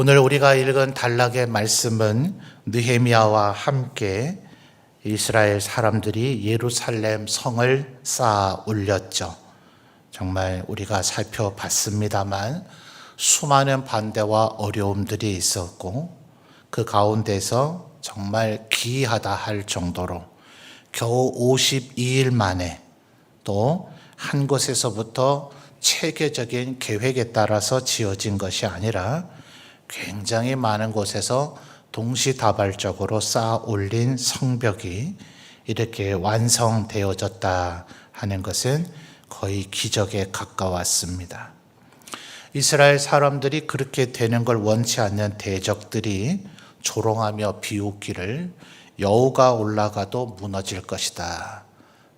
오늘 우리가 읽은 단락의 말씀은 느헤미야와 함께 이스라엘 사람들이 예루살렘 성을 쌓아 올렸죠. 정말 우리가 살펴봤습니다만 수많은 반대와 어려움들이 있었고 그 가운데서 정말 기이하다 할 정도로 겨우 52일 만에 또 한 곳에서부터 체계적인 계획에 따라서 지어진 것이 아니라 굉장히 많은 곳에서 동시다발적으로 쌓아 올린 성벽이 이렇게 완성되어졌다 하는 것은 거의 기적에 가까웠습니다. 이스라엘 사람들이 그렇게 되는 걸 원치 않는 대적들이 조롱하며 비웃기를 여우가 올라가도 무너질 것이다.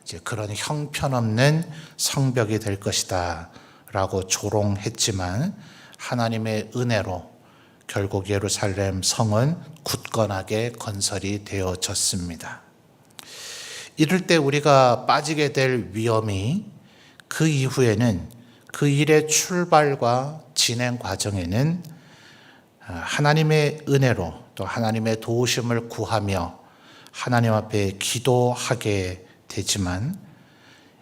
이제 그런 형편없는 성벽이 될 것이다 라고 조롱했지만 하나님의 은혜로 결국 예루살렘 성은 굳건하게 건설이 되어졌습니다. 이럴 때 우리가 빠지게 될 위험이 그 이후에는 그 일의 출발과 진행 과정에는 하나님의 은혜로 또 하나님의 도우심을 구하며 하나님 앞에 기도하게 되지만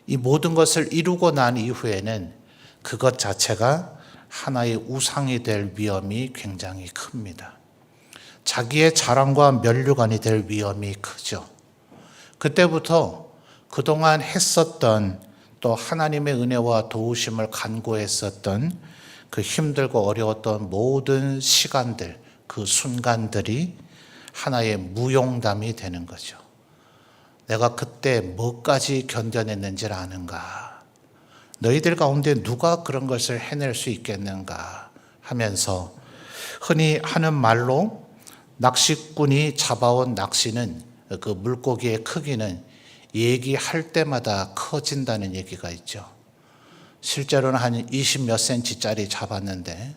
이 모든 것을 이루고 난 이후에는 그것 자체가 하나의 우상이 될 위험이 굉장히 큽니다. 자기의 자랑과 면류관이 될 위험이 크죠. 그때부터 그동안 했었던 또 하나님의 은혜와 도우심을 간구했었던 그 힘들고 어려웠던 모든 시간들, 그 순간들이 하나의 무용담이 되는 거죠. 내가 그때 뭐까지 견뎌냈는지를 아는가? 너희들 가운데 누가 그런 것을 해낼 수 있겠는가? 하면서 흔히 하는 말로 낚시꾼이 잡아온 낚시는 그 물고기의 크기는 얘기할 때마다 커진다는 얘기가 있죠. 실제로는 한 20몇 cm짜리 잡았는데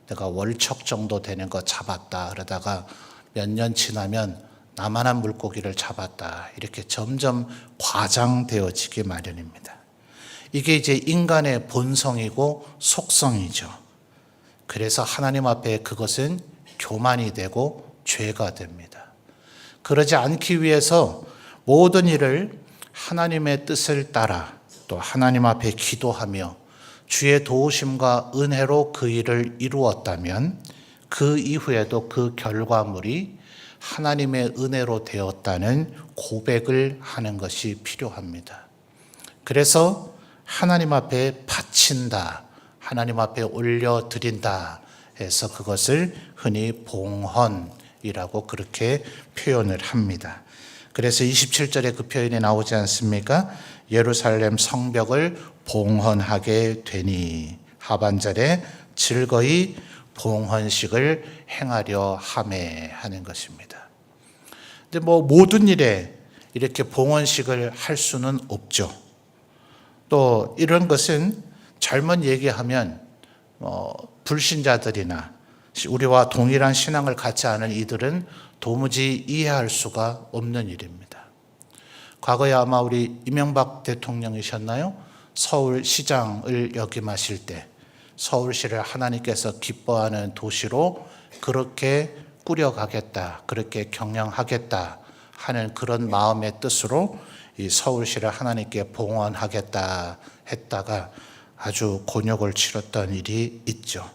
내가 월척 정도 되는 거 잡았다. 그러다가 몇 년 지나면 나만한 물고기를 잡았다. 이렇게 점점 과장되어지기 마련입니다. 이게 이제 인간의 본성이고 속성이죠. 그래서 하나님 앞에 그것은 교만이 되고 죄가 됩니다. 그러지 않기 위해서 모든 일을 하나님의 뜻을 따라 또 하나님 앞에 기도하며 주의 도우심과 은혜로 그 일을 이루었다면 그 이후에도 그 결과물이 하나님의 은혜로 되었다는 고백을 하는 것이 필요합니다. 그래서 하나님 앞에 바친다, 하나님 앞에 올려드린다 해서 그것을 흔히 봉헌이라고 그렇게 표현을 합니다. 그래서 27절에 그 표현이 나오지 않습니까? 예루살렘 성벽을 봉헌하게 되니 하반절에 즐거이 봉헌식을 행하려 하매 하는 것입니다. 근데 모든 일에 이렇게 봉헌식을 할 수는 없죠. 또 이런 것은 잘못 얘기하면 불신자들이나 우리와 동일한 신앙을 갖지 않은 이들은 도무지 이해할 수가 없는 일입니다. 과거에 아마 우리 이명박 대통령이셨나요? 서울시장을 역임하실 때 서울시를 하나님께서 기뻐하는 도시로 그렇게 꾸려가겠다, 그렇게 경영하겠다 하는 그런 마음의 뜻으로 이 서울시를 하나님께 봉헌하겠다 했다가 아주 곤욕을 치렀던 일이 있죠.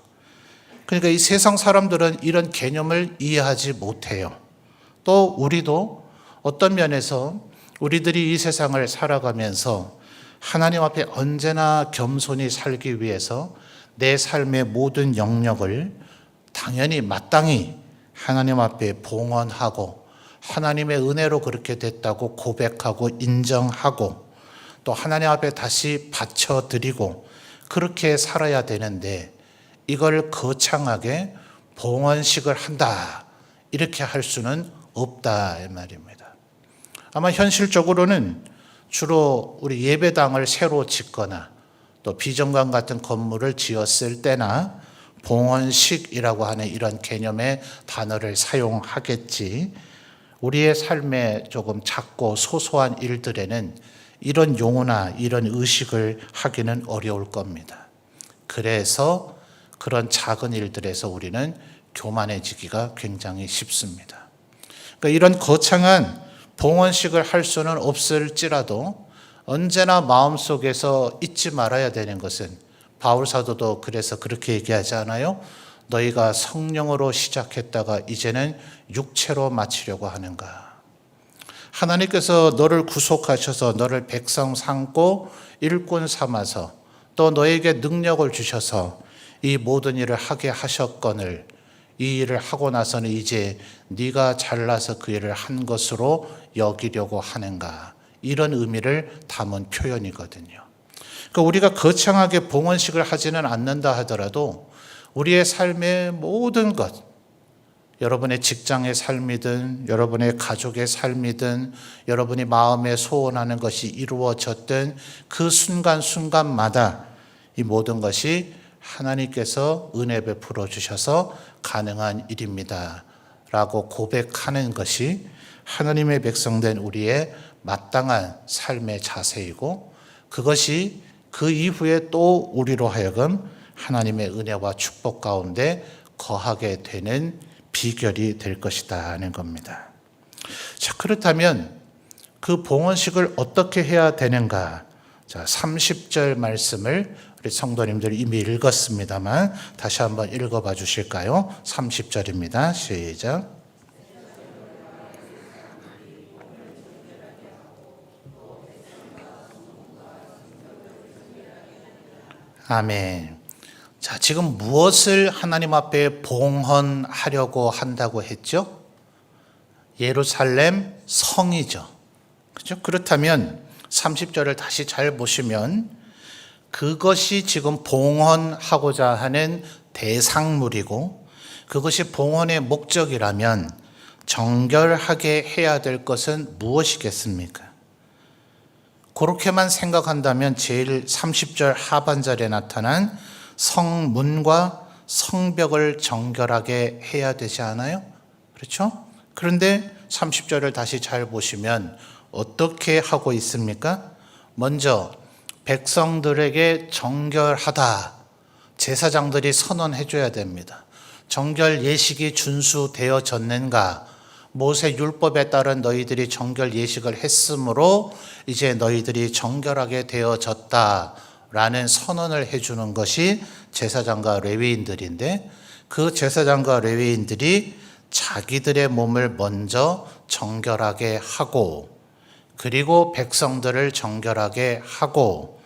그러니까 이 세상 사람들은 이런 개념을 이해하지 못해요. 또 우리도 어떤 면에서 우리들이 이 세상을 살아가면서 하나님 앞에 언제나 겸손히 살기 위해서 내 삶의 모든 영역을 당연히 마땅히 하나님 앞에 봉헌하고 하나님의 은혜로 그렇게 됐다고 고백하고 인정하고 또 하나님 앞에 다시 바쳐드리고 그렇게 살아야 되는데 이걸 거창하게 봉헌식을 한다 이렇게 할 수는 없다 이 말입니다. 아마 현실적으로는 주로 우리 예배당을 새로 짓거나 또 비정관 같은 건물을 지었을 때나 봉헌식이라고 하는 이런 개념의 단어를 사용하겠지 우리의 삶에 조금 작고 소소한 일들에는 이런 용어나 이런 의식을 하기는 어려울 겁니다. 그래서 그런 작은 일들에서 우리는 교만해지기가 굉장히 쉽습니다. 그러니까 이런 거창한 봉헌식을 할 수는 없을지라도 언제나 마음속에서 잊지 말아야 되는 것은, 바울 사도도 그래서 그렇게 얘기하지 않아요? 너희가 성령으로 시작했다가 이제는 육체로 마치려고 하는가? 하나님께서 너를 구속하셔서 너를 백성 삼고 일꾼 삼아서 또 너에게 능력을 주셔서 이 모든 일을 하게 하셨거늘 이 일을 하고 나서는 이제 네가 잘나서 그 일을 한 것으로 여기려고 하는가? 이런 의미를 담은 표현이거든요. 그러니까 우리가 거창하게 봉헌식을 하지는 않는다 하더라도 우리의 삶의 모든 것, 여러분의 직장의 삶이든 여러분의 가족의 삶이든 여러분이 마음에 소원하는 것이 이루어졌든 그 순간순간마다 이 모든 것이 하나님께서 은혜 베풀어 주셔서 가능한 일입니다 라고 고백하는 것이 하나님의 백성된 우리의 마땅한 삶의 자세이고, 그것이 그 이후에 또 우리로 하여금 하나님의 은혜와 축복 가운데 거하게 되는 비결이 될 것이다 하는 겁니다. 자, 그렇다면 그 봉헌식을 어떻게 해야 되는가? 자, 30절 말씀을 우리 성도님들이 이미 읽었습니다만 다시 한번 읽어봐 주실까요? 30절입니다. 시작. 아멘. 자, 지금 무엇을 하나님 앞에 봉헌하려고 한다고 했죠? 예루살렘 성이죠. 그렇죠? 그렇다면 30절을 다시 잘 보시면 그것이 지금 봉헌하고자 하는 대상물이고, 그것이 봉헌의 목적이라면 정결하게 해야 될 것은 무엇이겠습니까? 그렇게만 생각한다면 제일 30절 하반절에 나타난 성문과 성벽을 정결하게 해야 되지 않아요? 그렇죠? 그런데 30절을 다시 잘 보시면 어떻게 하고 있습니까? 먼저 백성들에게 정결하다, 제사장들이 선언해 줘야 됩니다. 정결 예식이 준수되어졌는가? 모세 율법에 따른 너희들이 정결 예식을 했으므로 이제 너희들이 정결하게 되어졌다라는 선언을 해주는 것이 제사장과 레위인들인데, 그 제사장과 레위인들이 자기들의 몸을 먼저 정결하게 하고, 그리고 백성들을 정결하게 하고,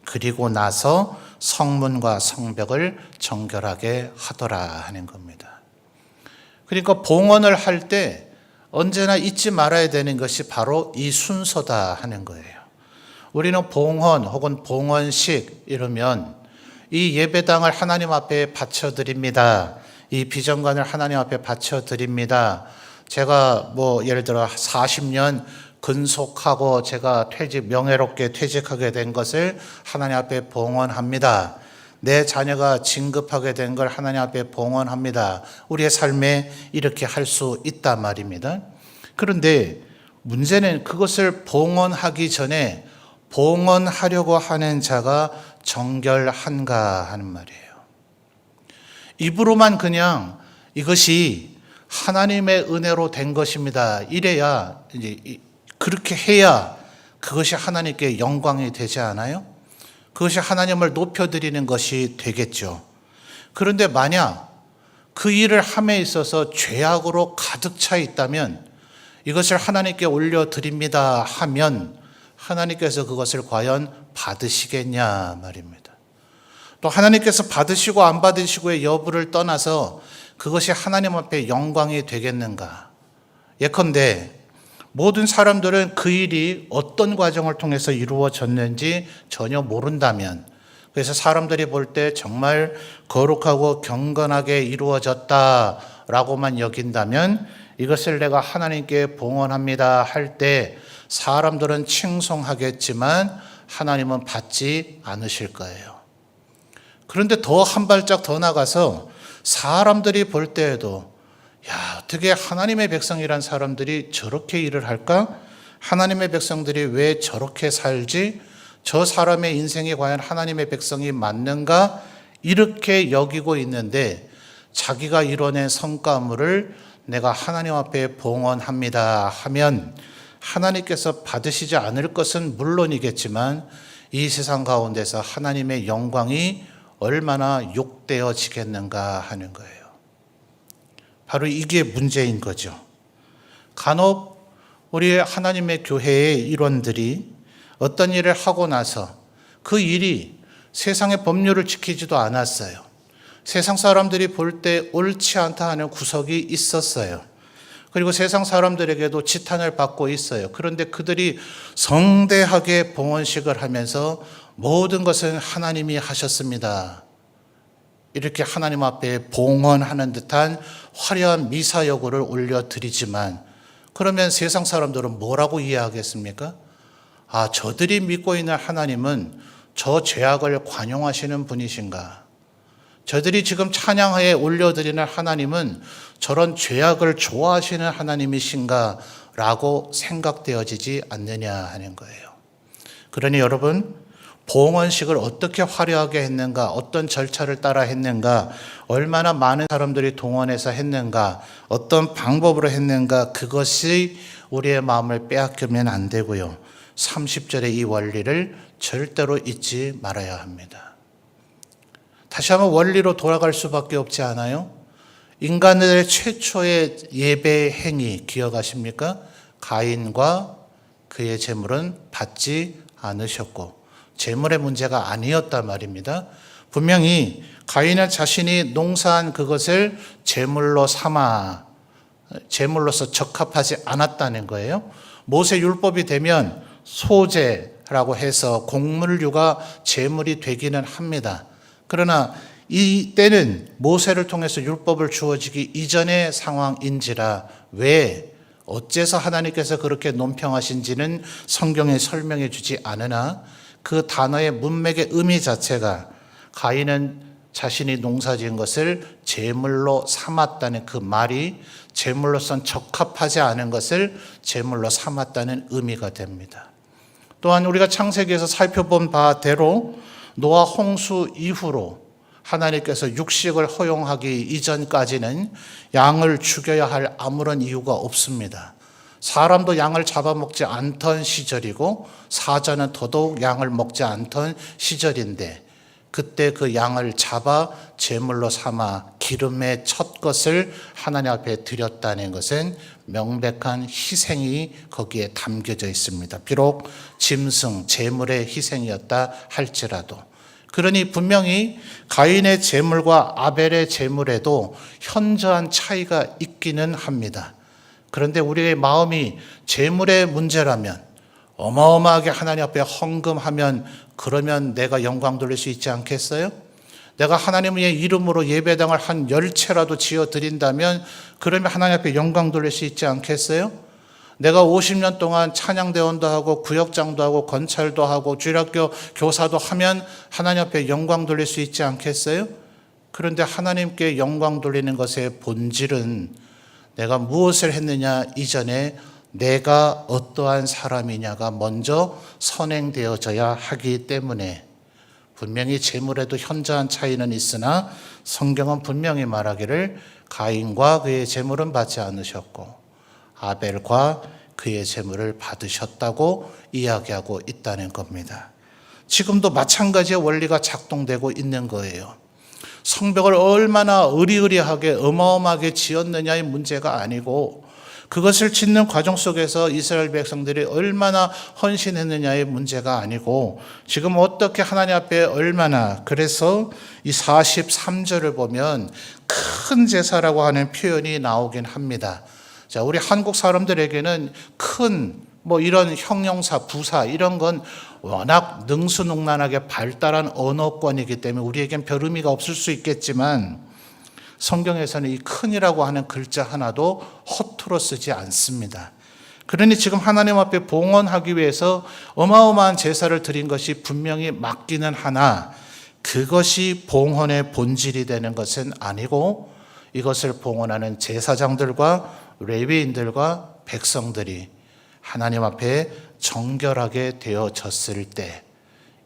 그리고 나서 성문과 성벽을 정결하게 하더라 하는 겁니다. 그러니까 봉헌을 할 때 언제나 잊지 말아야 되는 것이 바로 이 순서다 하는 거예요. 우리는 봉헌 혹은 봉헌식 이러면 이 예배당을 하나님 앞에 바쳐드립니다. 이 비전관을 하나님 앞에 바쳐드립니다. 제가 예를 들어 40년 근속하고 제가 명예롭게 퇴직하게 된 것을 하나님 앞에 봉헌합니다. 내 자녀가 진급하게 된 걸 하나님 앞에 봉헌합니다. 우리의 삶에 이렇게 할 수 있단 말입니다. 그런데 문제는 그것을 봉헌하기 전에 봉헌하려고 하는 자가 정결한가 하는 말이에요. 입으로만 그냥 이것이 하나님의 은혜로 된 것입니다. 이래야, 이제 그렇게 해야 그것이 하나님께 영광이 되지 않아요? 그것이 하나님을 높여드리는 것이 되겠죠. 그런데 만약 그 일을 함에 있어서 죄악으로 가득 차 있다면, 이것을 하나님께 올려드립니다 하면 하나님께서 그것을 과연 받으시겠냐 말입니다. 또 하나님께서 받으시고 안 받으시고의 여부를 떠나서 그것이 하나님 앞에 영광이 되겠는가? 예컨대 모든 사람들은 그 일이 어떤 과정을 통해서 이루어졌는지 전혀 모른다면, 그래서 사람들이 볼 때 정말 거룩하고 경건하게 이루어졌다라고만 여긴다면, 이것을 내가 하나님께 봉헌합니다 할 때 사람들은 칭송하겠지만 하나님은 받지 않으실 거예요. 그런데 더 한 발짝 더 나가서 사람들이 볼 때에도, 야, 어떻게 하나님의 백성이란 사람들이 저렇게 일을 할까? 하나님의 백성들이 왜 저렇게 살지? 저 사람의 인생이 과연 하나님의 백성이 맞는가? 이렇게 여기고 있는데, 자기가 이뤄낸 성과물을 내가 하나님 앞에 봉헌합니다 하면 하나님께서 받으시지 않을 것은 물론이겠지만 이 세상 가운데서 하나님의 영광이 얼마나 욕되어지겠는가 하는 거예요. 바로 이게 문제인 거죠. 간혹 우리 하나님의 교회의 일원들이 어떤 일을 하고 나서 그 일이 세상의 법률을 지키지도 않았어요. 세상 사람들이 볼 때 옳지 않다 하는 구석이 있었어요. 그리고 세상 사람들에게도 지탄을 받고 있어요. 그런데 그들이 성대하게 봉헌식을 하면서 모든 것은 하나님이 하셨습니다. 이렇게 하나님 앞에 봉헌하는 듯한 화려한 미사여구를 올려드리지만 그러면 세상 사람들은 뭐라고 이해하겠습니까? 아, 저들이 믿고 있는 하나님은 저 죄악을 관용하시는 분이신가? 저들이 지금 찬양하에 올려드리는 하나님은 저런 죄악을 좋아하시는 하나님이신가? 라고 생각되어지지 않느냐 하는 거예요. 그러니 여러분, 봉헌식을 어떻게 화려하게 했는가, 어떤 절차를 따라 했는가, 얼마나 많은 사람들이 동원해서 했는가, 어떤 방법으로 했는가, 그것이 우리의 마음을 빼앗기면 안 되고요. 30절의 이 원리를 절대로 잊지 말아야 합니다. 다시 한번 원리로 돌아갈 수밖에 없지 않아요? 인간들의 최초의 예배 행위 기억하십니까? 가인과 그의 재물은 받지 않으셨고 재물의 문제가 아니었단 말입니다. 분명히 가인은 자신이 농사한 그것을 재물로 삼아 재물로서 적합하지 않았다는 거예요. 모세 율법이 되면 소제라고 해서 곡물류가 재물이 되기는 합니다. 그러나 이 때는 모세를 통해서 율법을 주어지기 이전의 상황인지라 왜 어째서 하나님께서 그렇게 논평하신지는 성경에 설명해 주지 않으나 그 단어의 문맥의 의미 자체가 가인은 자신이 농사지은 것을 제물로 삼았다는 그 말이 제물로선 적합하지 않은 것을 제물로 삼았다는 의미가 됩니다. 또한 우리가 창세기에서 살펴본 바대로 노아 홍수 이후로 하나님께서 육식을 허용하기 이전까지는 양을 죽여야 할 아무런 이유가 없습니다. 사람도 양을 잡아먹지 않던 시절이고 사자는 더더욱 양을 먹지 않던 시절인데 그때 그 양을 잡아 제물로 삼아 기름의 첫 것을 하나님 앞에 드렸다는 것은 명백한 희생이 거기에 담겨져 있습니다. 비록 짐승, 제물의 희생이었다 할지라도. 그러니 분명히 가인의 제물과 아벨의 제물에도 현저한 차이가 있기는 합니다. 그런데 우리의 마음이 제물의 문제라면 어마어마하게 하나님 앞에 헌금하면 그러면 내가 영광 돌릴 수 있지 않겠어요? 내가 하나님의 이름으로 예배당을 한 10채라도 지어 드린다면 그러면 하나님 앞에 영광 돌릴 수 있지 않겠어요? 내가 50년 동안 찬양대원도 하고 구역장도 하고 건찰도 하고 주일학교 교사도 하면 하나님 앞에 영광 돌릴 수 있지 않겠어요? 그런데 하나님께 영광 돌리는 것의 본질은 내가 무엇을 했느냐 이전에 내가 어떠한 사람이냐가 먼저 선행되어져야 하기 때문에 분명히 재물에도 현저한 차이는 있으나 성경은 분명히 말하기를 가인과 그의 재물은 받지 않으셨고 아벨과 그의 재물을 받으셨다고 이야기하고 있다는 겁니다. 지금도 마찬가지의 원리가 작동되고 있는 거예요. 성벽을 얼마나 의리의리하게 어마어마하게 지었느냐의 문제가 아니고 그것을 짓는 과정 속에서 이스라엘 백성들이 얼마나 헌신했느냐의 문제가 아니고 지금 어떻게 하나님 앞에 얼마나 그래서 이 43절을 보면 큰 제사라고 하는 표현이 나오긴 합니다. 자, 우리 한국 사람들에게는 큰 이런 형용사, 부사 이런 건 워낙 능수능란하게 발달한 언어권이기 때문에 우리에겐 별 의미가 없을 수 있겠지만 성경에서는 이 큰이라고 하는 글자 하나도 허투루 쓰지 않습니다. 그러니 지금 하나님 앞에 봉헌하기 위해서 어마어마한 제사를 드린 것이 분명히 맞기는 하나 그것이 봉헌의 본질이 되는 것은 아니고 이것을 봉헌하는 제사장들과 레위인들과 백성들이 하나님 앞에 정결하게 되어졌을 때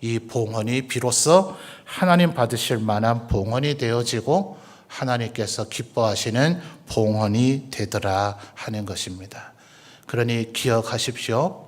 이 봉헌이 비로소 하나님 받으실 만한 봉헌이 되어지고 하나님께서 기뻐하시는 봉헌이 되더라 하는 것입니다. 그러니 기억하십시오.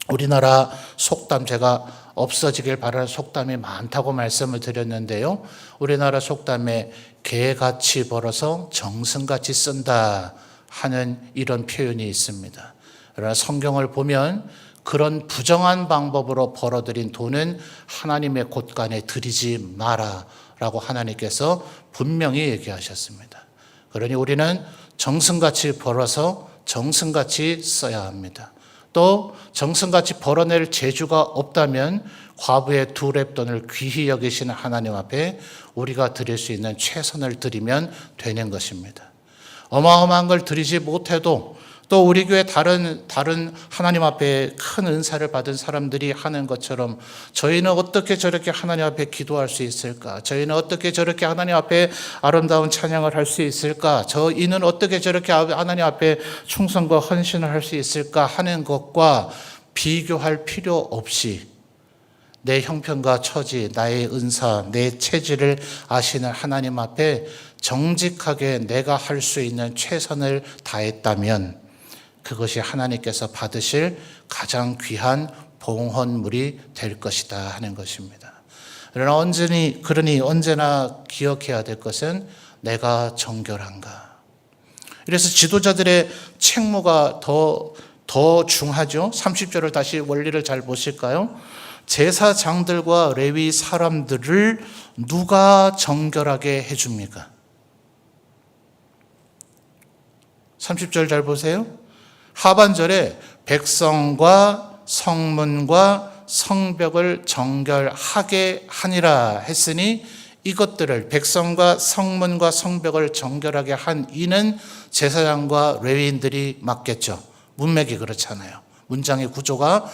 우리나라 속담, 제가 없어지길 바라는 속담이 많다고 말씀을 드렸는데요. 우리나라 속담에 개같이 벌어서 정승같이 쓴다 하는 이런 표현이 있습니다. 그러나 성경을 보면 그런 부정한 방법으로 벌어들인 돈은 하나님의 곳간에 들이지 마라 라고 하나님께서 분명히 얘기하셨습니다. 그러니 우리는 정승같이 벌어서 정승같이 써야 합니다. 또 정승같이 벌어낼 재주가 없다면 과부의 2렙돈을 귀히 여기시는 하나님 앞에 우리가 드릴 수 있는 최선을 드리면 되는 것입니다. 어마어마한 걸 드리지 못해도 또 우리 교회 다른 하나님 앞에 큰 은사를 받은 사람들이 하는 것처럼 저희는 어떻게 저렇게 하나님 앞에 기도할 수 있을까? 저희는 어떻게 저렇게 하나님 앞에 아름다운 찬양을 할 수 있을까? 저희는 어떻게 저렇게 하나님 앞에 충성과 헌신을 할 수 있을까? 하는 것과 비교할 필요 없이 내 형편과 처지, 나의 은사, 내 체질을 아시는 하나님 앞에 정직하게 내가 할 수 있는 최선을 다했다면 그것이 하나님께서 받으실 가장 귀한 봉헌물이 될 것이다 하는 것입니다. 그러나 언제나 기억해야 될 것은 내가 정결한가. 그래서 지도자들의 책무가 더 중하죠. 30절을 다시 원리를 잘 보실까요? 제사장들과 레위 사람들을 누가 정결하게 해줍니까? 30절 잘 보세요. 하반절에 백성과 성문과 성벽을 정결하게 하니라 했으니 이것들을 백성과 성문과 성벽을 정결하게 한 이는 제사장과 레위인들이 맡겠죠. 문맥이 그렇잖아요. 문장의 구조가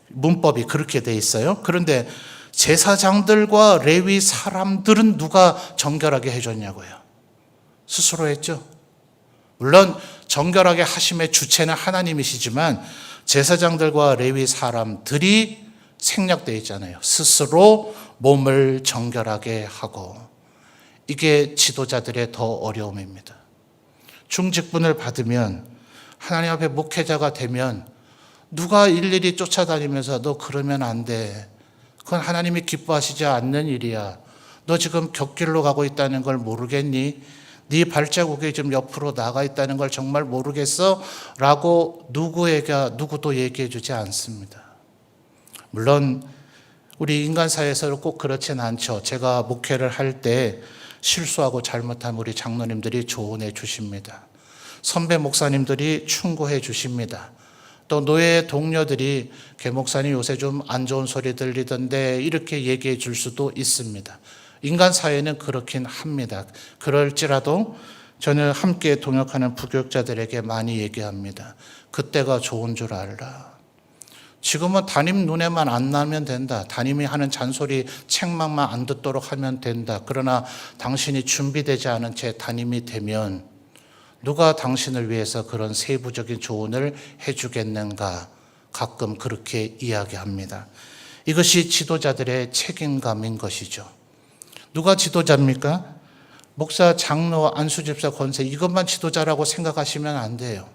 문법이 그렇게 돼 있어요. 그런데 제사장들과 레위 사람들은 누가 정결하게 해줬냐고요? 스스로 했죠. 물론 정결하게 하심의 주체는 하나님이시지만 제사장들과 레위 사람들이 생략되어 있잖아요. 스스로 몸을 정결하게 하고. 이게 지도자들의 더 어려움입니다. 중직분을 받으면 하나님 앞에 목회자가 되면 누가 일일이 쫓아다니면서 너 그러면 안 돼. 그건 하나님이 기뻐하시지 않는 일이야. 너 지금 곁길로 가고 있다는 걸 모르겠니? 네 발자국이 좀 옆으로 나가 있다는 걸 정말 모르겠어? 라고 누구도 얘기해 주지 않습니다. 물론 우리 인간 사회에서는 꼭 그렇진 않죠. 제가 목회를 할 때 실수하고 잘못한 우리 장로님들이 조언해 주십니다. 선배 목사님들이 충고해 주십니다. 또 노예 동료들이 개 목사님 요새 좀 안 좋은 소리 들리던데 이렇게 얘기해 줄 수도 있습니다. 인간 사회는 그렇긴 합니다. 그럴지라도 저는 함께 동역하는 부교육자들에게 많이 얘기합니다. 그때가 좋은 줄 알라. 지금은 담임 눈에만 안 나면 된다. 담임이 하는 잔소리 책망만 안 듣도록 하면 된다. 그러나 당신이 준비되지 않은 채 담임이 되면 누가 당신을 위해서 그런 세부적인 조언을 해주겠는가? 가끔 그렇게 이야기합니다. 이것이 지도자들의 책임감인 것이죠. 누가 지도자입니까? 목사, 장로, 안수집사, 권세 이것만 지도자라고 생각하시면 안 돼요.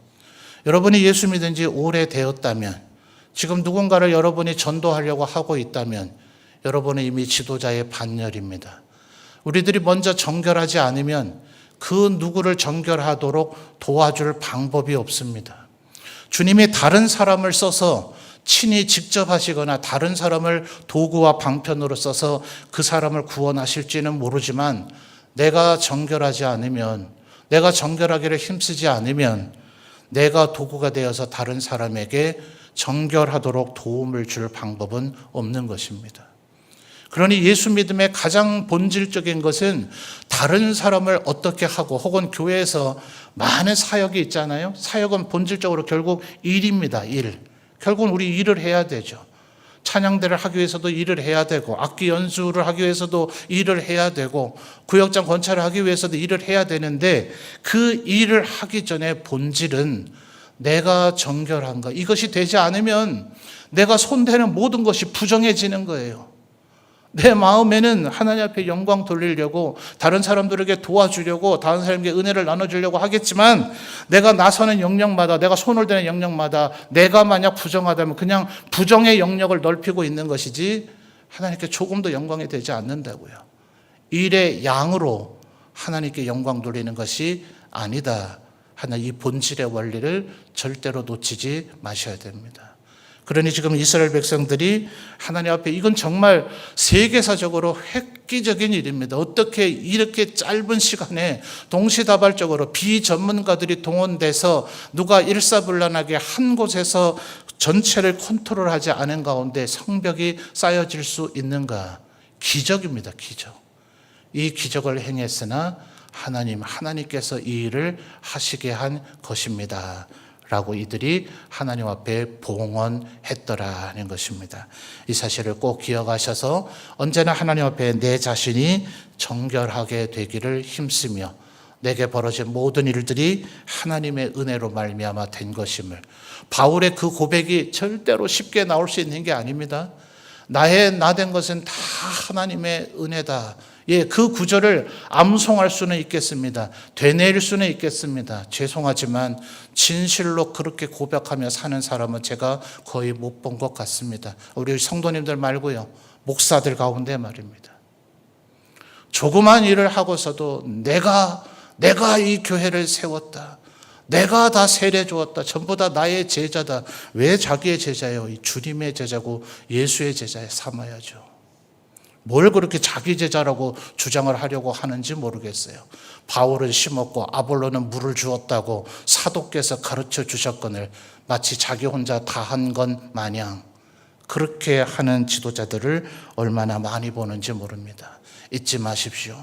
여러분이 예수 믿은 지 오래되었다면, 지금 누군가를 여러분이 전도하려고 하고 있다면 여러분은 이미 지도자의 반열입니다. 우리들이 먼저 정결하지 않으면 그 누구를 정결하도록 도와줄 방법이 없습니다. 주님이 다른 사람을 써서 친히 직접 하시거나 다른 사람을 도구와 방편으로 써서 그 사람을 구원하실지는 모르지만 내가 정결하지 않으면, 내가 정결하기를 힘쓰지 않으면 내가 도구가 되어서 다른 사람에게 정결하도록 도움을 줄 방법은 없는 것입니다. 그러니 예수 믿음의 가장 본질적인 것은 다른 사람을 어떻게 하고, 혹은 교회에서 많은 사역이 있잖아요. 사역은 본질적으로 결국 일입니다. 일. 결국은 우리 일을 해야 되죠. 찬양대를 하기 위해서도 일을 해야 되고, 악기 연주를 하기 위해서도 일을 해야 되고, 구역장 건찰을 하기 위해서도 일을 해야 되는데 그 일을 하기 전에 본질은 내가 정결한가. 이것이 되지 않으면 내가 손대는 모든 것이 부정해지는 거예요. 내 마음에는 하나님 앞에 영광 돌리려고, 다른 사람들에게 도와주려고, 다른 사람에게 은혜를 나눠주려고 하겠지만, 내가 나서는 영역마다, 내가 손을 대는 영역마다 내가 만약 부정하다면 그냥 부정의 영역을 넓히고 있는 것이지 하나님께 조금 더 영광이 되지 않는다고요. 일의 양으로 하나님께 영광 돌리는 것이 아니다 하는 이 본질의 원리를 절대로 놓치지 마셔야 됩니다. 그러니 지금 이스라엘 백성들이 하나님 앞에, 이건 정말 세계사적으로 획기적인 일입니다. 어떻게 이렇게 짧은 시간에 동시다발적으로 비전문가들이 동원돼서 누가 일사불란하게 한 곳에서 전체를 컨트롤하지 않은 가운데 성벽이 쌓여질 수 있는가? 기적입니다, 기적. 이 기적을 행했으나 하나님께서 이 일을 하시게 한 것입니다 라고 이들이 하나님 앞에 봉헌했더라는 것입니다. 이 사실을 꼭 기억하셔서 언제나 하나님 앞에 내 자신이 정결하게 되기를 힘쓰며, 내게 벌어진 모든 일들이 하나님의 은혜로 말미암아 된 것임을, 바울의 그 고백이 절대로 쉽게 나올 수 있는 게 아닙니다. 나 된 것은 다 하나님의 은혜다. 예, 그 구절을 암송할 수는 있겠습니다. 되뇌일 수는 있겠습니다. 죄송하지만 진실로 그렇게 고백하며 사는 사람은 제가 거의 못 본 것 같습니다. 우리 성도님들 말고요, 목사들 가운데 말입니다. 조그만 일을 하고서도 내가 이 교회를 세웠다, 내가 다 세례 주었다, 전부 다 나의 제자다. 왜 자기의 제자예요? 이 주님의 제자고 예수의 제자에 삼아야죠. 뭘 그렇게 자기 제자라고 주장을 하려고 하는지 모르겠어요. 바울은 심었고 아볼로는 물을 주었다고 사도께서 가르쳐 주셨거늘 마치 자기 혼자 다 한 건 마냥 그렇게 하는 지도자들을 얼마나 많이 보는지 모릅니다. 잊지 마십시오.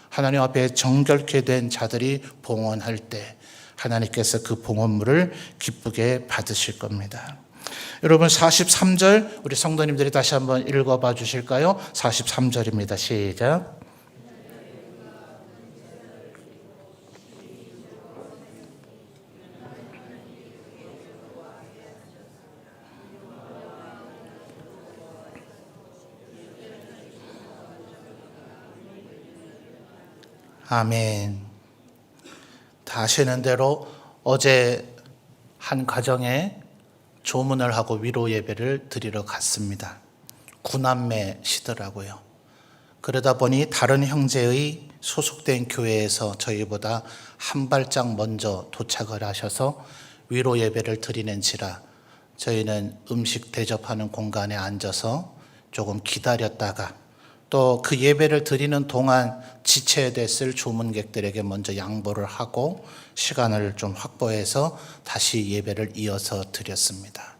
하나님 앞에 정결케 된 자들이 봉헌할 때 하나님께서 그 봉헌물을 기쁘게 받으실 겁니다. 여러분, 43절 우리 성도님들이 다시 한번 읽어봐 주실까요? 43절입니다. 시작. 아멘. 다 아시는 대로 어제 한 가정에 조문을 하고 위로 예배를 드리러 갔습니다. 9남매시더라고요. 그러다 보니 다른 형제의 소속된 교회에서 저희보다 한 발짝 먼저 도착을 하셔서 위로 예배를 드리는지라 저희는 음식 대접하는 공간에 앉아서 조금 기다렸다가 또 그 예배를 드리는 동안 지체됐을 조문객들에게 먼저 양보를 하고 시간을 좀 확보해서 다시 예배를 이어서 드렸습니다.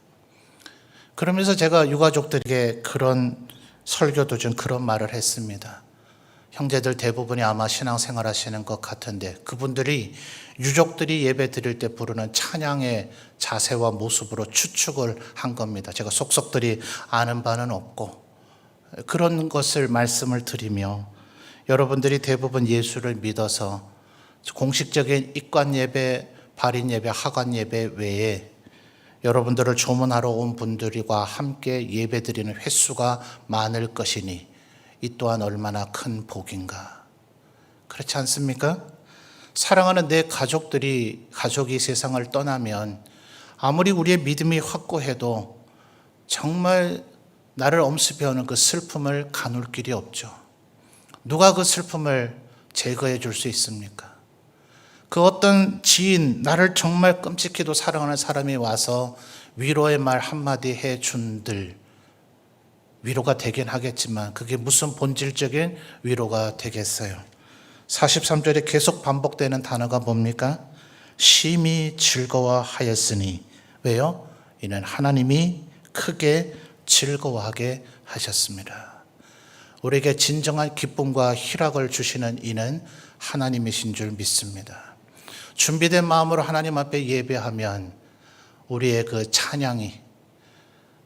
그러면서 제가 유가족들에게 그런 설교도 좀 그런 말을 했습니다. 형제들 대부분이 아마 신앙생활 하시는 것 같은데 그분들이 유족들이 예배 드릴 때 부르는 찬양의 자세와 모습으로 추측을 한 겁니다. 제가 속속들이 아는 바는 없고 그런 것을 말씀을 드리며, 여러분들이 대부분 예수를 믿어서 공식적인 입관 예배, 발인 예배, 하관 예배 외에 여러분들을 조문하러 온 분들과 함께 예배 드리는 횟수가 많을 것이니 이 또한 얼마나 큰 복인가. 그렇지 않습니까? 사랑하는 내 가족이 세상을 떠나면 아무리 우리의 믿음이 확고해도 정말 나를 엄습해오는 그 슬픔을 가눌 길이 없죠. 누가 그 슬픔을 제거해 줄 수 있습니까? 그 어떤 지인, 나를 정말 끔찍히도 사랑하는 사람이 와서 위로의 말 한마디 해준들, 위로가 되긴 하겠지만 그게 무슨 본질적인 위로가 되겠어요? 43절에 계속 반복되는 단어가 뭡니까? 심히 즐거워하였으니. 왜요? 이는 하나님이 크게 즐거워하게 하셨습니다. 우리에게 진정한 기쁨과 희락을 주시는 이는 하나님이신 줄 믿습니다. 준비된 마음으로 하나님 앞에 예배하면 우리의 그 찬양이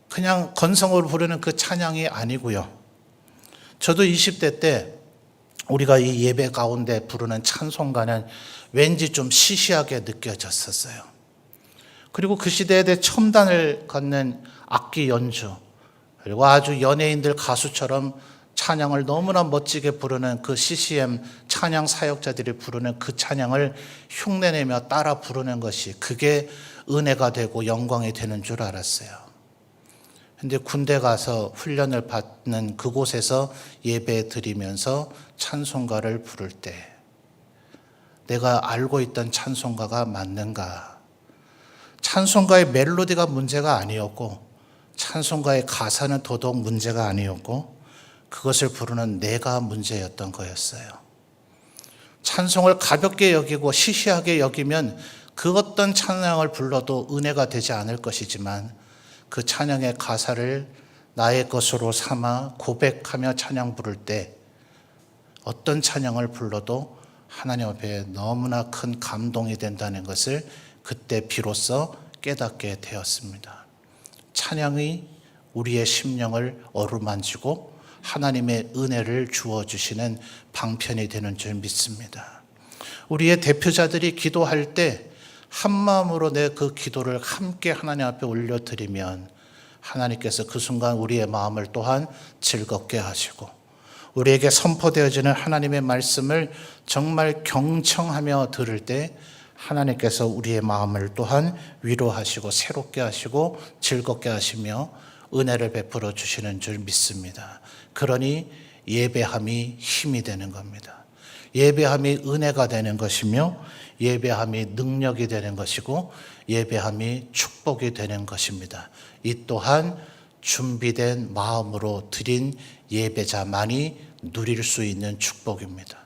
그냥 건성으로 부르는 그 찬양이 아니고요. 저도 20대 때 우리가 이 예배 가운데 부르는 찬송가는 왠지 좀 시시하게 느껴졌었어요. 그리고 그 시대에 대해 첨단을 걷는 악기 연주, 그리고 아주 연예인들 가수처럼 찬양을 너무나 멋지게 부르는 그 CCM 찬양 사역자들이 부르는 그 찬양을 흉내내며 따라 부르는 것이 그게 은혜가 되고 영광이 되는 줄 알았어요. 근데 군대 가서 훈련을 받는 그곳에서 예배 드리면서 찬송가를 부를 때 내가 알고 있던 찬송가가 맞는가? 찬송가의 멜로디가 문제가 아니었고 찬송가의 가사는 더더욱 문제가 아니었고 그것을 부르는 내가 문제였던 거였어요. 찬송을 가볍게 여기고 시시하게 여기면 그 어떤 찬양을 불러도 은혜가 되지 않을 것이지만 그 찬양의 가사를 나의 것으로 삼아 고백하며 찬양 부를 때 어떤 찬양을 불러도 하나님 앞에 너무나 큰 감동이 된다는 것을 그때 비로소 깨닫게 되었습니다. 찬양이 우리의 심령을 어루만지고 하나님의 은혜를 주어주시는 방편이 되는 줄 믿습니다. 우리의 대표자들이 기도할 때 한마음으로 내 그 기도를 함께 하나님 앞에 올려드리면 하나님께서 그 순간 우리의 마음을 또한 즐겁게 하시고 우리에게 선포되어지는 하나님의 말씀을 정말 경청하며 들을 때 하나님께서 우리의 마음을 또한 위로하시고 새롭게 하시고 즐겁게 하시며 은혜를 베풀어 주시는 줄 믿습니다. 그러니 예배함이 힘이 되는 겁니다. 예배함이 은혜가 되는 것이며 예배함이 능력이 되는 것이고 예배함이 축복이 되는 것입니다. 이 또한 준비된 마음으로 드린 예배자만이 누릴 수 있는 축복입니다.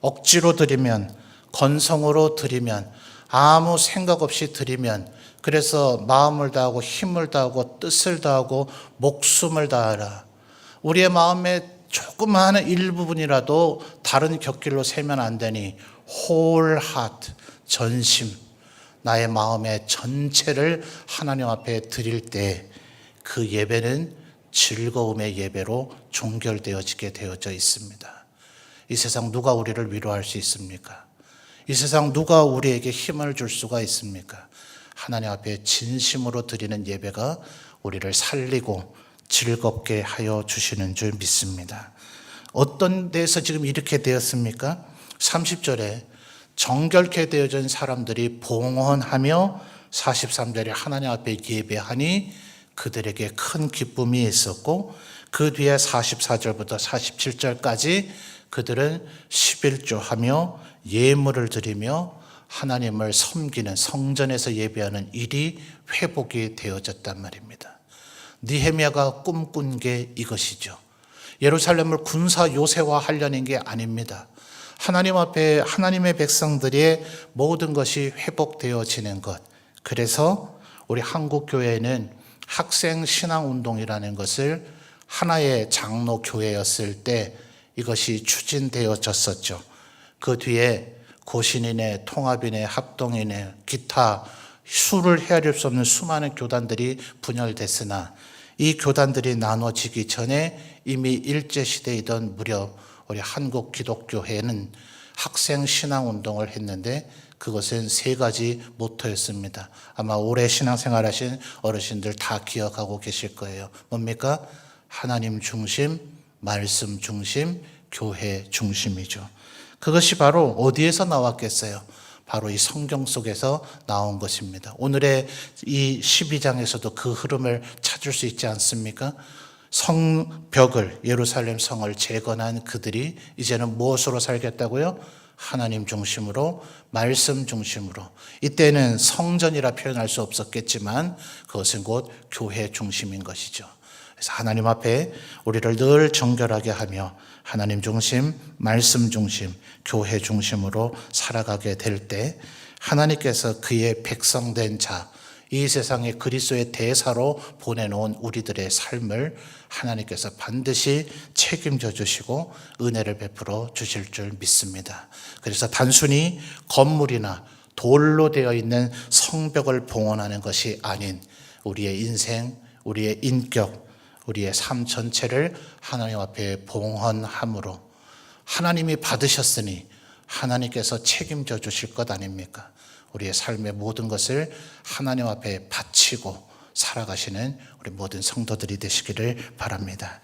억지로 드리면, 건성으로 드리면, 아무 생각 없이 드리면, 그래서 마음을 다하고 힘을 다하고 뜻을 다하고 목숨을 다하라. 우리의 마음의 조그마한 일부분이라도 다른 곁길로 세면 안 되니 whole heart, 전심, 나의 마음의 전체를 하나님 앞에 드릴 때 그 예배는 즐거움의 예배로 종결되어지게 되어져 있습니다. 이 세상 누가 우리를 위로할 수 있습니까? 이 세상 누가 우리에게 힘을 줄 수가 있습니까? 하나님 앞에 진심으로 드리는 예배가 우리를 살리고 즐겁게 하여 주시는 줄 믿습니다. 어떤 데서 지금 이렇게 되었습니까? 30절에 정결케 되어진 사람들이 봉헌하며 43절에 하나님 앞에 예배하니 그들에게 큰 기쁨이 있었고 그 뒤에 44절부터 47절까지 그들은 11조하며 예물을 드리며 하나님을 섬기는 성전에서 예배하는 일이 회복이 되어졌단 말입니다. 느헤미야가 꿈꾼 게 이것이죠. 예루살렘을 군사 요새화하려는 게 아닙니다. 하나님 앞에 하나님의 백성들의 모든 것이 회복되어지는 것. 그래서 우리 한국교회는 학생 신앙운동이라는 것을 하나의 장로교회였을 때 이것이 추진되어졌었죠. 그 뒤에 고신이네, 통합이네, 합동이네, 기타 수를 헤아릴 수 없는 수많은 교단들이 분열됐으나 이 교단들이 나눠지기 전에 이미 일제시대이던 무렵 우리 한국 기독교회는 학생 신앙운동을 했는데 그것은 세 가지 모토였습니다. 아마 오래 신앙생활 하신 어르신들 다 기억하고 계실 거예요. 뭡니까? 하나님 중심, 말씀 중심, 교회 중심이죠. 그것이 바로 어디에서 나왔겠어요? 바로 이 성경 속에서 나온 것입니다. 오늘의 이 12장에서도 그 흐름을 찾을 수 있지 않습니까? 성벽을, 예루살렘 성을 재건한 그들이 이제는 무엇으로 살겠다고요? 하나님 중심으로, 말씀 중심으로. 이때는 성전이라 표현할 수 없었겠지만 그것은 곧 교회 중심인 것이죠. 그래서 하나님 앞에 우리를 늘 정결하게 하며 하나님 중심, 말씀 중심, 교회 중심으로 살아가게 될 때 하나님께서 그의 백성된 자, 이 세상에 그리스도의 대사로 보내놓은 우리들의 삶을 하나님께서 반드시 책임져 주시고 은혜를 베풀어 주실 줄 믿습니다. 그래서 단순히 건물이나 돌로 되어 있는 성벽을 봉헌하는 것이 아닌 우리의 인생, 우리의 인격, 우리의 삶 전체를 하나님 앞에 봉헌함으로 하나님이 받으셨으니 하나님께서 책임져 주실 것 아닙니까? 우리의 삶의 모든 것을 하나님 앞에 바치고 살아가시는 우리 모든 성도들이 되시기를 바랍니다.